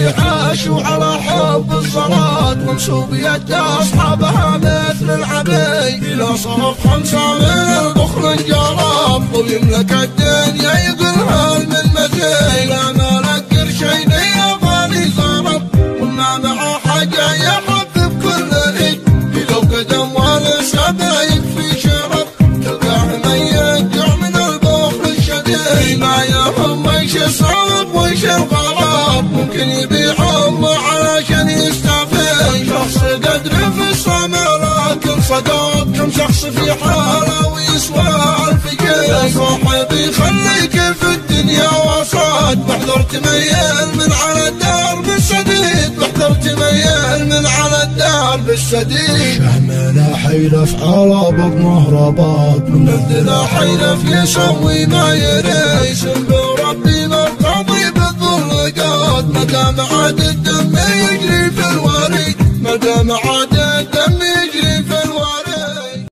اللي عاشوا على حب الصلاة ومسوب يد أصحابها مثل العبيد إلى صرف 5 من البخل انجرب ويملك الدنيا يقولها من مثيل أنا لك قرشين يبغاني ضرب وما معه حاجة يحب بكل عيد لو قدم والسبع يكفي شرب تلقاه ميت من البخل الشديد ما يهم ويش الصعب ويش الغراب ممكن يبيعهم علشان يستفيد شخص قدر في السما لكن صدق كم شخص في حاله ويسوى ألف جيل صاحبي خليك في الدنيا وصاد واحذر تميل من على الدرب السديد واحذر تميل من على الدرب السديد شهمنا حيلف على بطنه رباط من الدنا حيلف يسوي ما يريد سب ربي مرتضي بالظلقات مدام عاد الدم يجري في الوقت